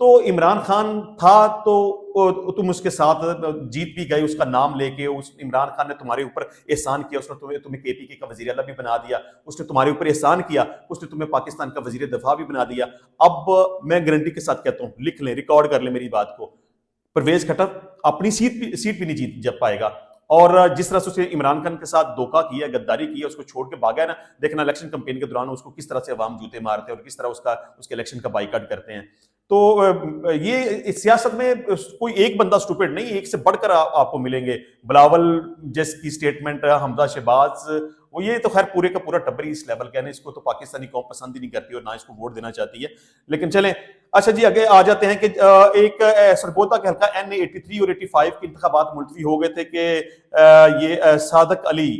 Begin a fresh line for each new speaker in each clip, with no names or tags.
تو عمران خان تھا تو تم اس کے ساتھ جیت بھی گئے، اس کا نام لے کے، اس عمران خان نے تمہارے اوپر احسان کیا، اس نے تمہیں کے پی کے کا وزیر اعلیٰ بھی بنا دیا، اس نے تمہارے اوپر احسان کیا، اس نے تمہیں پاکستان کا وزیر دفاع بھی بنا دیا۔ اب میں گارنٹی کے ساتھ کہتا ہوں، لکھ لیں، ریکارڈ کر لیں میری بات کو، پرویز کھٹر اپنی سیٹ بھی نہیں جیت پائے گا۔ اور جس طرح سے اس نے عمران خان کے ساتھ دھوکہ کیا، غداری کی، اس کو چھوڑ کے بھاگا ہے نا، دیکھنا الیکشن کمپین کے دوران اس کو کس طرح سے عوام جوتے مارتے ہیں اور کس طرح اس کے الیکشن کا بائیکاٹ کرتے ہیں۔ تو یہ سیاست میں کوئی ایک بندہ سٹوپڈ نہیں، ایک سے بڑھ کر آپ کو ملیں گے، بلاول جس کی سٹیٹمنٹ، حمزہ شہباز، وہ یہ تو خیر پورے کا پورا ٹبری اس لیول کا ہے، اس کو تو پاکستانی قوم پسند ہی نہیں کرتی اور نہ اس کو ووٹ دینا چاہتی ہے۔ لیکن چلیں، اچھا جی آگے آ جاتے ہیں کہ ایک سرگودا کے حلقہ N83 اور 85 کے انتخابات ملتوی ہو گئے تھے کہ یہ صادق علی،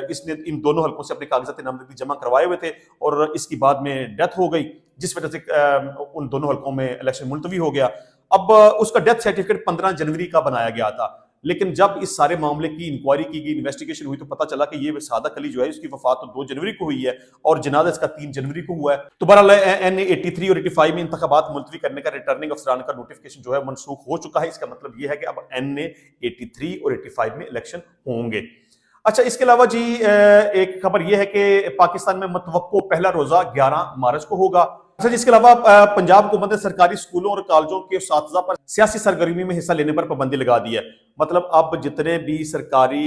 اس نے ان دونوں حلقوں سے اپنے کاغذات نامزدگی جمع کروائے ہوئے تھے اور اس کی بعد میں ڈیتھ ہو گئی، جس وجہ سے ان دونوں حلقوں میں الیکشن ملتوی ہو گیا۔ اب اس کا ڈیتھ سرٹیفکیٹ 15 جنوری کا بنایا گیا تھا، لیکن جب اس سارے معاملے کی انکوائری کی گئی، انویسٹیگیشن ہوئی، تو پتہ چلا کہ یہ صادق علی جو ہے اس کی وفات تو 2 جنوری کو ہوئی ہے اور جنازہ اس کا 3 جنوری کو ہوا ہے۔ تو بہرحال N83 اور 85 میں انتخابات ملتوی کرنے کا ریٹرننگ افسران کا نوٹیفکیشن جو ہے منسوخ ہو چکا ہے۔ اس کا مطلب یہ ہے کہ اب N83 اور 85 میں الیکشن ہوں گے۔ اچھا، اس کے علاوہ جی ایک خبر یہ ہے کہ پاکستان میں متوقع پہلا روزہ 11 مارچ کو ہوگا۔ اچھا، جس کے علاوہ پنجاب حکومت نے سرکاری اسکولوں اور کالجوں کے اساتذہ پر سیاسی سرگرمی میں حصہ لینے پر پابندی لگا دی ہے۔ مطلب اب جتنے بھی سرکاری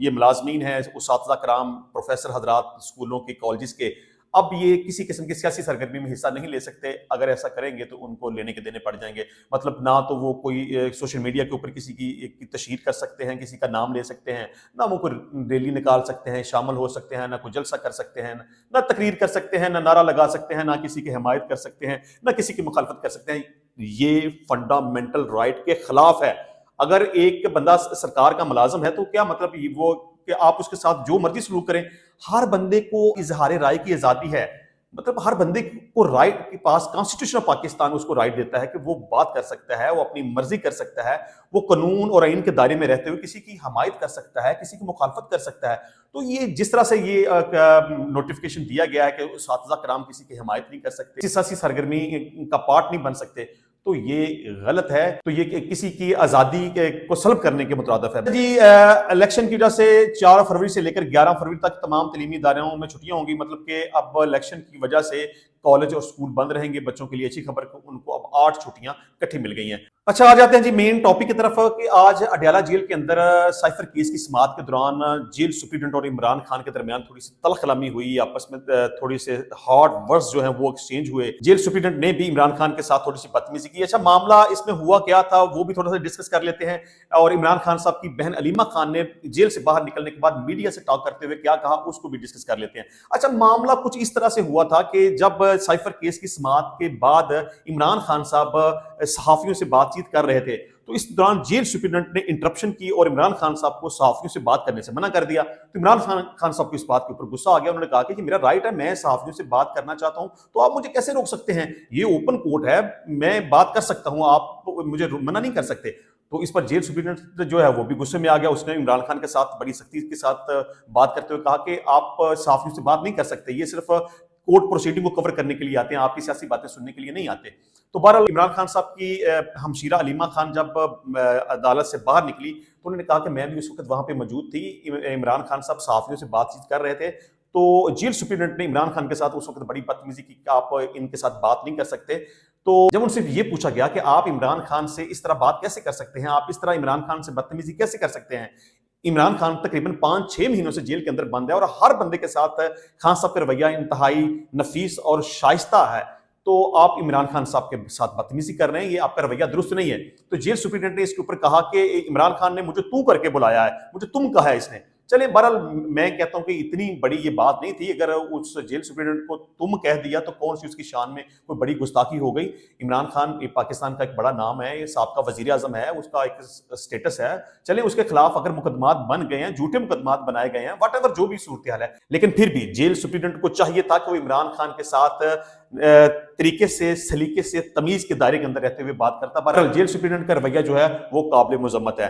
یہ ملازمین ہیں، اساتذہ کرام، پروفیسر حضرات اسکولوں کے، کالجز کے، اب یہ کسی قسم کی سیاسی سرگرمی میں حصہ نہیں لے سکتے۔ اگر ایسا کریں گے تو ان کو لینے کے دینے پڑ جائیں گے۔ مطلب نہ تو وہ کوئی سوشل میڈیا کے اوپر کسی کی تشہیر کر سکتے ہیں، کسی کا نام لے سکتے ہیں، نہ وہ کوئی ریلی نکال سکتے ہیں، شامل ہو سکتے ہیں، نہ کوئی جلسہ کر سکتے ہیں، نہ تقریر کر سکتے ہیں، نہ نعرہ لگا سکتے ہیں، نہ کسی کی حمایت کر سکتے ہیں، نہ کسی کی مخالفت کر سکتے ہیں۔ یہ فنڈامنٹل رائٹ کے خلاف ہے۔ اگر ایک بندہ سرکار کا ملازم ہے تو کیا مطلب وہ کہ آپ اس کے ساتھ جو مرضی سلوک کریں؟ ہر بندے کو اظہار رائے کی آزادی ہے۔ مطلب ہر بندے کو رائٹ کے پاس کانسٹیٹیوشن آف پاکستان اس کو رائٹ دیتا ہے کہ وہ بات کر سکتا ہے، وہ اپنی مرضی کر سکتا ہے، وہ قانون اور آئین کے دائرے میں رہتے ہوئے کسی کی حمایت کر سکتا ہے، کسی کی مخالفت کر سکتا ہے۔ تو یہ جس طرح سے یہ نوٹیفیکیشن دیا گیا ہے کہ اساتذہ کرام کسی کی حمایت نہیں کر سکتے، سیاسی سرگرمی کا پارٹ نہیں بن سکتے، تو یہ غلط ہے۔ تو یہ کسی کی آزادی کو سلب کرنے کے مترادف ہے۔ جی الیکشن کی وجہ سے 4 فروری سے لے کر 11 فروری تک تمام تعلیمی اداروں میں چھٹیاں ہوں گی۔ مطلب کہ اب الیکشن کی وجہ سے کالج اور اسکول بند رہیں گے۔ بچوں کے لیے اچھی خبر، ان کو اب 8 چھٹیاں اکٹھی مل گئی ہیں۔ اچھا، آ جاتے ہیں جی مین ٹاپک کی طرف کہ آج اڈیالہ جیل کے اندر سائفر کیس کی سماعت کے دوران جیل سپرنٹینڈنٹ اور عمران خان کے درمیان تھوڑی سی تلخ کلامی ہوئی، آپس میں تھوڑی سے ہارڈ ورڈز جو ہیں وہ ایکسچینج ہوئے۔ جیل سپرنٹینڈنٹ نے بھی عمران خان کے ساتھ تھوڑی سی بدتمیزی کی۔ اچھا، معاملہ اس میں ہوا کیا تھا وہ بھی تھوڑا سا ڈسکس کر لیتے ہیں، اور عمران خان صاحب کی بہن علیمہ خان نے جیل سے باہر نکلنے کے بعد میڈیا سے ٹاک کرتے ہوئے کیا کہا اس کو بھی ڈسکس کر لیتے ہیں۔ اچھا، معاملہ کچھ اس طرح سے ہوا تھا کہ جب سائفر کیس کی سماعت کے بعد عمران خان صاحب صحافیوں سے بات چیت کر رہے تھے، تو اس دوران جیل سپرنٹینڈنٹ نے انٹرپشن کی اور عمران خان صاحب کو صحافیوں سے بات کرنے سے منع کر دیا۔ تو عمران خان صاحب کو اس بات کے اوپر غصہ آ گیا۔ انہوں نے کہا کہ میرا رائٹ ہے، میں صحافیوں سے بات کرنا چاہتا ہوں، تو آپ مجھے کیسے روک سکتے ہیں؟ یہ اوپن کورٹ ہے، میں بات کر سکتا ہوں، آپ مجھے منع نہیں کر سکتے۔ تو اس پر جیل سپرنٹینڈنٹ جو ہے وہ بھی غصے میں آ گیا۔ اس نے عمران خان کے ساتھ بڑی سختی کے ساتھ بات کرتے ہوئے کہا کہ آپ صحافیوں سے بات نہیں کر سکتے، یہ صرف کورٹ پروسیڈنگ کو کور کرنے کے لیے آتے ہیں، آپ کی سیاسی باتیں سننے کے لیے نہیں آتے۔ تو بہرحال عمران خان صاحب کی ہمشیرہ علیمہ خان جب عدالت سے باہر نکلی تو انہوں نے کہا کہ میں بھی اس وقت وہاں پہ موجود تھی، عمران خان صاحب صحافیوں سے بات چیت کر رہے تھے۔ تو جیل سپرنٹینڈنٹ نے عمران خان کے ساتھ اس وقت بڑی بدتمیزی کی کہ آپ ان کے ساتھ بات نہیں کر سکتے۔ تو جب ان سے یہ پوچھا گیا کہ آپ عمران خان سے اس طرح بات کیسے کر سکتے ہیں، آپ اس طرح عمران خان سے بدتمیزی کیسے کر سکتے ہیں؟ عمران خان تقریباً 5-6 مہینوں سے جیل کے اندر بند ہے اور ہر بندے کے ساتھ خان صاحب کا رویہ انتہائی نفیس اور شائستہ ہے، تو آپ عمران خان صاحب کے ساتھ بدتمیزی کر رہے ہیں، یہ آپ کا رویہ درست نہیں ہے۔ تو جیل سپرنٹینڈنٹ نے اس کے اوپر کہا کہ عمران خان نے مجھے تو کر کے بلایا ہے، مجھے تم کہا ہے اس نے۔ چلیں، بہرحال میں کہتا ہوں کہ اتنی بڑی یہ بات نہیں تھی، اگر اس جیل سپرنٹینڈنٹ کو تم کہہ دیا تو کون سی اس کی شان میں کوئی بڑی گستاخی ہو گئی۔ عمران خان پاکستان کا ایک بڑا نام ہے، یہ سابقہ وزیر اعظم ہے، اس کا ایک اسٹیٹس ہے۔ چلیں، اس کے خلاف اگر مقدمات بن گئے ہیں، جھوٹے مقدمات بنائے گئے ہیں، واٹ ایور جو بھی صورتحال ہے، لیکن پھر بھی جیل سپرنٹینڈنٹ کو چاہیے تھا کہ وہ عمران خان کے ساتھ طریقے سے، سلیقے سے، تمیز کے دائرے کے اندر رہتے ہوئے بات کرتا۔ بہرحال جیل سپرنٹینڈنٹ کا رویہ جو ہے وہ قابل مذمت ہے۔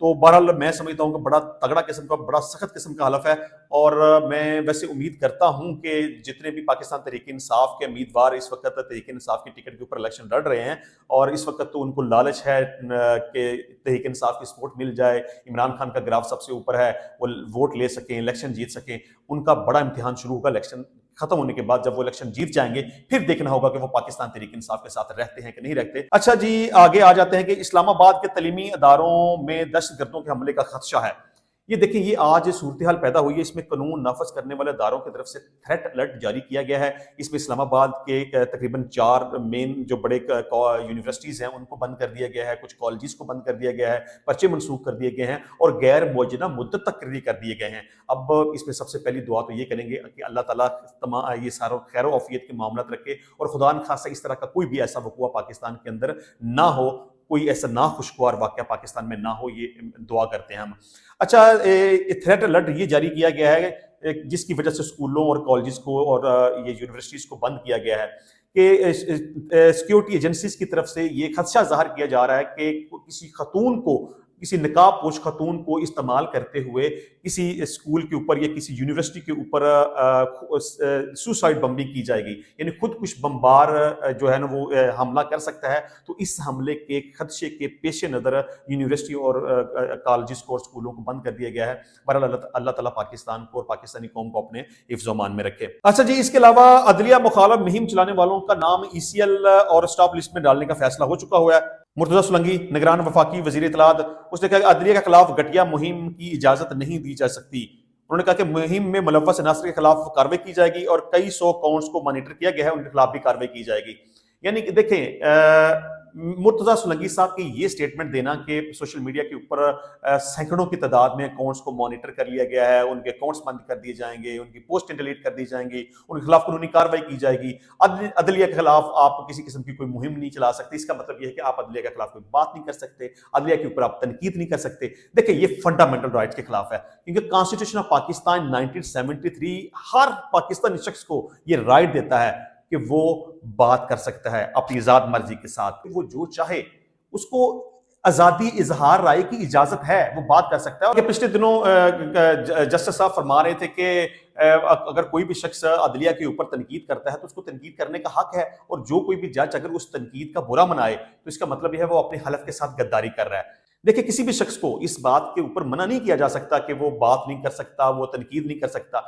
تو بہرحال میں سمجھتا ہوں کہ بڑا تگڑا قسم کا, بڑا سخت قسم کا حلف ہے, اور میں ویسے امید کرتا ہوں کہ جتنے بھی پاکستان تحریک انصاف کے امیدوار اس وقت تحریک انصاف کی ٹکٹ کے اوپر الیکشن لڑ رہے ہیں, اور اس وقت تو ان کو لالچ ہے کہ تحریک انصاف کی سپورٹ مل جائے, عمران خان کا گراف سب سے اوپر ہے, وہ ووٹ لے سکیں, الیکشن جیت سکیں, ان کا بڑا امتحان شروع ہوگا الیکشن ختم ہونے کے بعد. جب وہ الیکشن جیت جائیں گے پھر دیکھنا ہوگا کہ وہ پاکستان تحریک انصاف کے ساتھ رہتے ہیں کہ نہیں رہتے. اچھا جی, آگے آ جاتے ہیں کہ اسلام آباد کے تعلیمی اداروں میں دہشت گردوں کے حملے کا خدشہ ہے. یہ دیکھیں, یہ آج صورتحال پیدا ہوئی ہے, اس میں قانون نافذ کرنے والے اداروں کی طرف سے تھریٹ الرٹ جاری کیا گیا ہے. اس میں اسلام آباد کے تقریباً 4 مین جو بڑے یونیورسٹیز ہیں ان کو بند کر دیا گیا ہے, کچھ کالجز کو بند کر دیا گیا ہے, پرچے منسوخ کر دیے گئے ہیں, اور غیر معینہ مدت تک کر دیے گئے ہیں. اب اس میں سب سے پہلی دعا تو یہ کریں گے کہ اللہ تعالیٰ تمام یہ ساروں خیر و عافیت کے معاملات رکھے, اور خدا نخواستہ اس طرح کا کوئی بھی ایسا وقوع پاکستان کے اندر نہ ہو, کوئی ایسا ناخوشگوار واقعہ پاکستان میں نہ ہو, یہ دعا کرتے ہیں ہم. اچھا, تھریٹ الرٹ یہ جاری کیا گیا ہے جس کی وجہ سے اسکولوں اور کالجز کو اور یہ یونیورسٹیز کو بند کیا گیا ہے, کہ سیکیورٹی ایجنسیز کی طرف سے یہ خدشہ ظاہر کیا جا رہا ہے کہ کسی خاتون کو, کسی نقاب پوش خاتون کو استعمال کرتے ہوئے کسی اسکول کے اوپر یا کسی یونیورسٹی کے اوپر سوسائڈ بمبنگ کی جائے گی, یعنی خود کش بمبار جو ہے نا وہ حملہ کر سکتا ہے. تو اس حملے کے خدشے کے پیش نظر یونیورسٹی اور کالجز کو اور اسکولوں کو بند کر دیا گیا ہے. بہرحال اللہ تعالیٰ پاکستان کو اور پاکستانی قوم کو اپنے حفظ و امان میں رکھے. اچھا جی, اس کے علاوہ عدلیہ مخالف مہم چلانے والوں کا نام ECL اور اسٹاپ لسٹ میں ڈالنے کا فیصلہ ہو چکا ہوا ہے. مرتضی سولنگی, نگران وفاقی وزیر اطلاعات, اس نے کہا کہ عدلیہ کے خلاف گھٹیا مہم کی اجازت نہیں دی جا سکتی. انہوں نے کہا کہ مہم میں ملوث عناصر کے خلاف کارروائی کی جائے گی, اور کئی 100 اکاؤنٹس کو مانیٹر کیا گیا ہے, ان کے خلاف بھی کارروائی کی جائے گی. یعنی کہ دیکھیں, مرتضی سولنگی صاحب کی یہ سٹیٹمنٹ دینا کہ سوشل میڈیا کے اوپر سینکڑوں کی تعداد میں اکاؤنٹس کو مانیٹر کر لیا گیا ہے, ان کے اکاؤنٹس بند کر دیے جائیں گے, ان کی پوسٹیں ڈیلیٹ کر دی جائیں گی, ان کے خلاف قانونی کارروائی کی جائے گی, عدلیہ کے خلاف آپ کسی قسم کی کوئی مہم نہیں چلا سکتے. اس کا مطلب یہ ہے کہ آپ عدلیہ کے خلاف کوئی بات نہیں کر سکتے, عدلیہ کے اوپر آپ تنقید نہیں کر سکتے. دیکھیں, یہ فنڈامنٹل رائٹس کے خلاف ہے, کیونکہ کانسٹیٹیوشن آف پاکستان 1973 ہر پاکستانی شخص کو یہ رائٹ دیتا ہے کہ وہ بات کر سکتا ہے اپنی ذات مرضی کے ساتھ, وہ جو چاہے, اس کو آزادی اظہار رائے کی اجازت ہے, وہ بات کر سکتا ہے. اور پچھلے دنوں جسٹس صاحب فرما رہے تھے کہ اگر کوئی بھی شخص عدلیہ کے اوپر تنقید کرتا ہے تو اس کو تنقید کرنے کا حق ہے, اور جو کوئی بھی جج اگر اس تنقید کا برا منائے تو اس کا مطلب یہ ہے وہ اپنے حلف کے ساتھ غداری کر رہا ہے. دیکھیں, کسی بھی شخص کو اس بات کے اوپر منع نہیں کیا جا سکتا کہ وہ بات نہیں کر سکتا, وہ تنقید نہیں کر سکتا.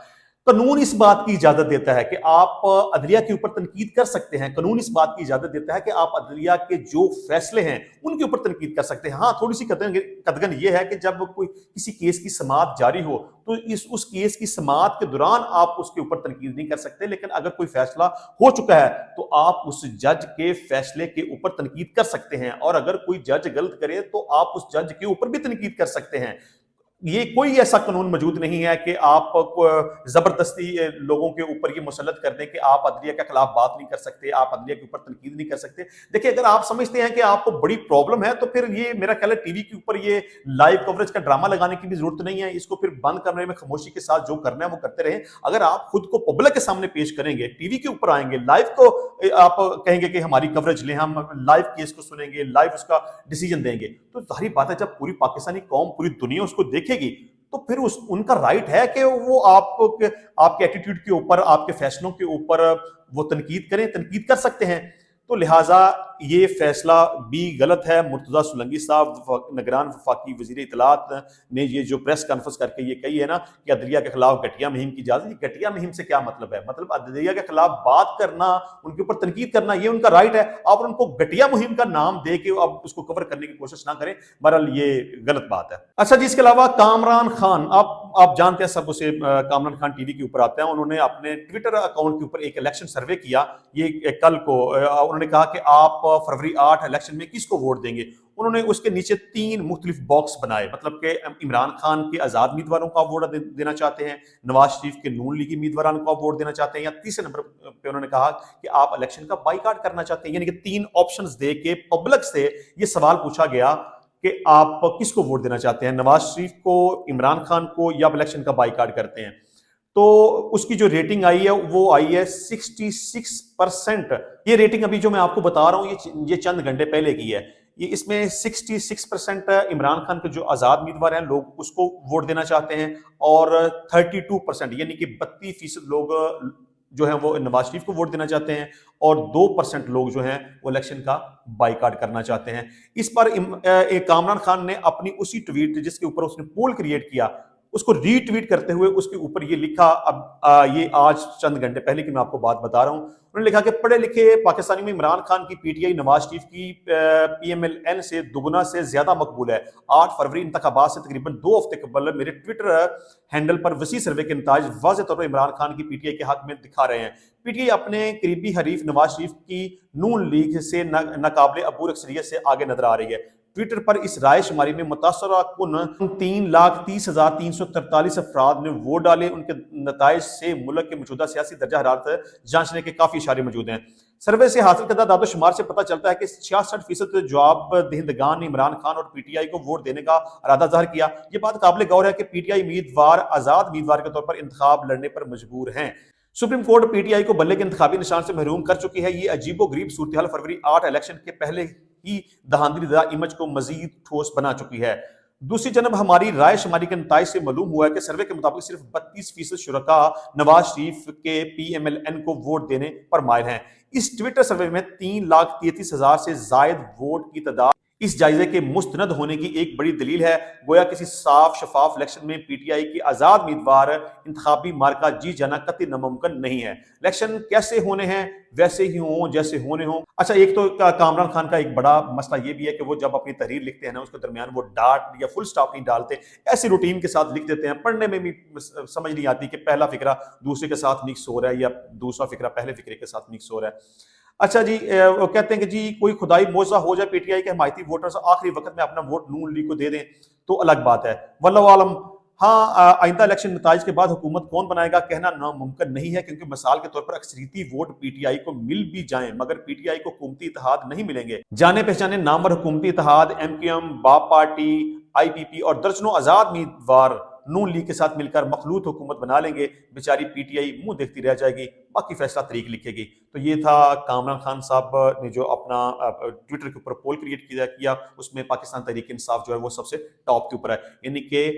قانون اس بات کی اجازت دیتا ہے کہ آپ عدلیہ کے اوپر تنقید کر سکتے ہیں, قانون اس بات کی اجازت دیتا ہے کہ آپ عدلیہ کے جو فیصلے ہیں ان کے اوپر تنقید کر سکتے ہیں. ہاں, تھوڑی سی قدغن یہ ہے کہ جب کوئی کسی کیس کی سماعت جاری ہو تو اس کیس کی سماعت کے دوران آپ اس کے اوپر تنقید نہیں کر سکتے, لیکن اگر کوئی فیصلہ ہو چکا ہے تو آپ اس جج کے فیصلے کے اوپر تنقید کر سکتے ہیں, اور اگر کوئی جج غلط کرے تو آپ اس جج کے اوپر بھی تنقید کر سکتے ہیں. یہ کوئی ایسا قانون موجود نہیں ہے کہ آپ زبردستی لوگوں کے اوپر یہ مسلط کر دیں کہ آپ عدلیہ کے خلاف بات نہیں کر سکتے, آپ عدلیہ کے اوپر تنقید نہیں کر سکتے. دیکھیں, اگر آپ سمجھتے ہیں کہ آپ کو بڑی پرابلم ہے تو پھر یہ میرا خیال ہے ٹی وی کے اوپر یہ لائیو کوریج کا ڈرامہ لگانے کی بھی ضرورت نہیں ہے. اس کو پھر بند کرنے میں خاموشی کے ساتھ جو کرنا ہے وہ کرتے رہیں. اگر آپ خود کو پبلک کے سامنے پیش کریں گے, ٹی وی کے اوپر آئیں گے, لائیو کو آپ کہیں گے کہ ہماری کوریج لیں, ہم لائیو کیس کو سنیں گے, لائیو اس کا ڈیسیجن دیں گے, تو ظاہری بات ہے جب پوری پاکستانی قوم, پوری دنیا اس کو دیکھے گی تو پھر ان کا رائٹ ہے کہ وہ آپ کے ایٹیٹیوڈ کے اوپر, آپ کے فیصلوں کے اوپر وہ تنقید کریں, تنقید کر سکتے ہیں. تو لہٰذا یہ فیصلہ بھی غلط ہے. مرتضی سولنگی صاحب نگران وفاقی وزیر اطلاعات نے یہ جو پریس کانفرنس کر کے یہ کہی ہے نا کہ عدلیہ کے خلاف گھٹیا مہم کی اجازت, یہ گھٹیا مہم سے کیا مطلب ہے؟ مطلب عدلیہ کے خلاف بات کرنا, ان کے اوپر تنقید کرنا, یہ ان کا رائٹ ہے. آپ ان کو گھٹیا مہم کا نام دے کے آپ اس کو کور کرنے کی کوشش نہ کریں. بہرحال یہ غلط بات ہے. اچھا جی, اس کے علاوہ کامران خان, آپ جانتے ہیں سب اسے, کامران خان ٹی وی کے اوپر آتے ہیں, انہوں نے اپنے ٹویٹر اکاؤنٹ کے اوپر ایک الیکشن سروے کیا یہ کل کو. انہوں نے کہا کہ آپ فروری 8 الیکشن میں کس کو ووٹ دیں گے. انہوں نے اس کے نیچے 3 مختلف باکس بنائے, مطلب کہ عمران خان کے آزاد امیدواروں کو آپ ووٹ دینا چاہتے ہیں, نواز شریف کے نون لیگی امیدواروں کو آپ ووٹ دینا چاہتے ہیں, یا تیسرے نمبر پہ انہوں نے کہا کہ آپ الیکشن کا بائیکاٹ کرنا چاہتے ہیں. یعنی کہ 3 آپشنز دے کے پبلک سے یہ سوال پوچھا گیا کہ آپ کس کو ووٹ دینا چاہتے ہیں, نواز شریف کو, عمران خان کو, یا الیکشن کا بائیکاٹ کرتے ہیں. تو اس کی جو ریٹنگ آئی ہے وہ آئی ہے 66%. یہ ریٹنگ ابھی جو میں آپ کو بتا رہا ہوں یہ چند گھنٹے پہلے کی ہے. یہ اس میں 66% عمران خان کے جو آزاد امیدوار ہیں لوگ اس کو ووٹ دینا چاہتے ہیں، اور 32% یعنی کہ 32% لوگ جو ہیں وہ نواز شریف کو ووٹ دینا چاہتے ہیں، اور 2% لوگ جو ہیں وہ الیکشن کا بائیکاٹ کرنا چاہتے ہیں۔ اس پر کامران خان نے اپنی اسی ٹویٹ جس کے اوپر اس نے پول کریٹ کیا، اس کو ری ٹویٹ کرتے ہوئے اس کے اوپر یہ لکھا، اب یہ آج چند گھنٹے پہلے کی میں آپ کو بات بتا رہا ہوں، انہوں نے لکھا کہ پڑھے لکھے پاکستانیوں میں عمران خان کی P T I Nawaz Sharif کی پی ایم ایل این سے دگنا سے زیادہ مقبول ہے۔ 8 فروری انتخابات سے تقریباً 2 ہفتے قبل میرے ٹویٹر ہینڈل پر وسیع سروے کے نتائج واضح طور پر عمران خان کی پی ٹی آئی کے حق میں دکھا رہے ہیں۔ پی ٹی آئی اپنے قریبی حریف نواز شریف کی نون لیگ سے ناقابل عبور اکثریت سے آگے نظر آ رہی ہے۔ ٹویٹر پر اس رائے شماری میں متاثرہ کن 3,30,343 افراد نے ووٹ ڈالے۔ ان کے نتائج سے ملک کے موجودہ سیاسی درجہ حرارت جانچنے کے کافی اشارے موجود ہیں۔ سروے سے حاصل کردہ اعداد و شمار سے پتہ چلتا ہے کہ 66% جواب دہندگان نے عمران خان اور پی ٹی آئی کو ووٹ دینے کا ارادہ ظاہر کیا۔ یہ بات قابل غور ہے کہ پی ٹی آئی امیدوار آزاد امیدوار کے طور پر انتخاب لڑنے پر مجبور ہیں۔ Supreme court P T I کو بلے کے انتخابی نشان سے محروم کر چکی ہے۔ یہ عجیب و غریب صورتحال فروری 8 الیکشن کے پہلے ہی دہاندلی زدہ امیج کو مزید ٹھوس بنا چکی ہے۔ دوسری جانب ہماری رائے شماری کے نتائج سے معلوم ہوا ہے کہ سروے کے مطابق صرف 32% شرکاء نواز شریف کے پی ایم ایل این کو ووٹ دینے پر مائل ہیں۔ اس ٹویٹر سروے میں 3,33,000 سے زائد ووٹ کی تعداد اس جائزے کے مستند ہونے کی ایک بڑی دلیل ہے۔ گویا کسی صاف شفاف الیکشن میں پی ٹی آئی کی آزاد امیدوار انتخابی مارکہ جیت جانا قطعی ناممکن نہیں ہے۔ الیکشن کیسے ہونے ہیں ویسے ہی ہوں جیسے ہونے ہوں۔ اچھا، ایک تو کامران خان کا ایک بڑا مسئلہ یہ بھی ہے کہ وہ جب اپنی تحریر لکھتے ہیں نا، اس کے درمیان وہ ڈاٹ یا فل سٹاپ نہیں ڈالتے، ایسی روٹین کے ساتھ لکھ دیتے ہیں، پڑھنے میں بھی سمجھ نہیں آتی کہ پہلا فقرہ دوسرے کے ساتھ مکس ہو رہا ہے یا دوسرا فقرہ پہلے فقرے کے ساتھ مکس ہو رہا ہے۔ اچھا جی، وہ کہتے ہیں کہ جی کوئی خدائی معجزہ ہو جائے، پی ٹی آئی کے حمایتی ووٹرز آخری وقت میں اپنا ووٹ نون لیگ کو دے دیں تو الگ بات ہے، واللہ عالم۔ ہاں، آئندہ الیکشن نتائج کے بعد حکومت کون بنائے گا کہنا ناممکن نہیں ہے، کیونکہ مثال کے طور پر اکثریتی ووٹ پی ٹی آئی کو مل بھی جائیں مگر پی ٹی آئی کو حکومتی اتحاد نہیں ملیں گے۔ جانے پہچانے نامور حکومتی اتحاد ایم کیو ایم، باپ پارٹی، آئی پی پی اور درجنوں آزاد امیدوار نون لیگ کے ساتھ مل کر مخلوط حکومت بنا لیں گے۔ بیچاری پی ٹی آئی منہ دیکھتی رہ جائے گی، باقی فیصلہ طریق لکھے گی۔ تو یہ تھا کامران خان صاحب نے جو اپنا ٹویٹر کے اوپر پول کریٹ کیا، اس میں پاکستان تحریک انصاف جو ہے وہ سب سے ٹاپ کے اوپر ہے۔ یعنی کہ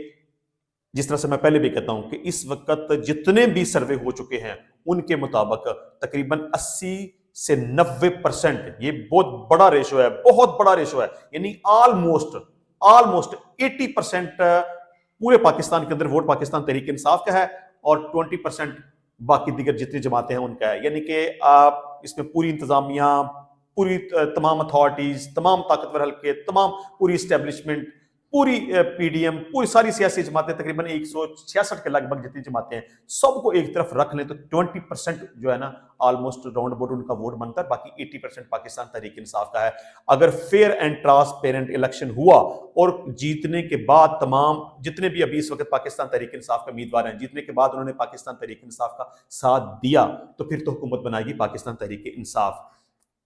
جس طرح سے میں پہلے بھی کہتا ہوں کہ اس وقت جتنے بھی سروے ہو چکے ہیں ان کے مطابق تقریباً 80 سے 90%، یہ بہت بڑا ریشو ہے، بہت بڑا ریشو ہے، یعنی آلموسٹ 80% پورے پاکستان کے اندر ووٹ پاکستان تحریک انصاف کا ہے، اور 20% باقی دیگر جتنی جماعتیں ہیں ان کا ہے۔ یعنی کہ اس میں پوری انتظامیہ، پوری تمام اتھارٹیز، تمام طاقتور حلقے، تمام پوری اسٹیبلشمنٹ، پوری پی ڈی ایم، پوری ساری سیاسی جماعتیں، تقریباً 166 کے لگ بھگ جتنی جماعتیں ہیں، سب کو ایک طرف رکھ لیں تو 20% جو ہے نا آلموسٹ راؤنڈ اباؤٹ ان کا ووٹ بنتا ہے، باقی 80% پاکستان تحریک انصاف کا ہے۔ اگر فیئر اینڈ ٹرانسپیرنٹ الیکشن ہوا اور جیتنے کے بعد تمام جتنے بھی ابھی اس وقت پاکستان تحریک انصاف کے امیدوار ہیں، جیتنے کے بعد انہوں نے پاکستان تحریک انصاف کا ساتھ دیا تو پھر تو حکومت بنائے گی پاکستان تحریک انصاف،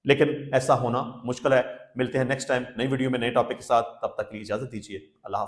لیکن ایسا ہونا مشکل ہے۔ ملتے ہیں نیکسٹ ٹائم نئی ویڈیو میں نئے ٹاپک کے ساتھ، تب تک کے لیے اجازت دیجیے، اللہ حافظ۔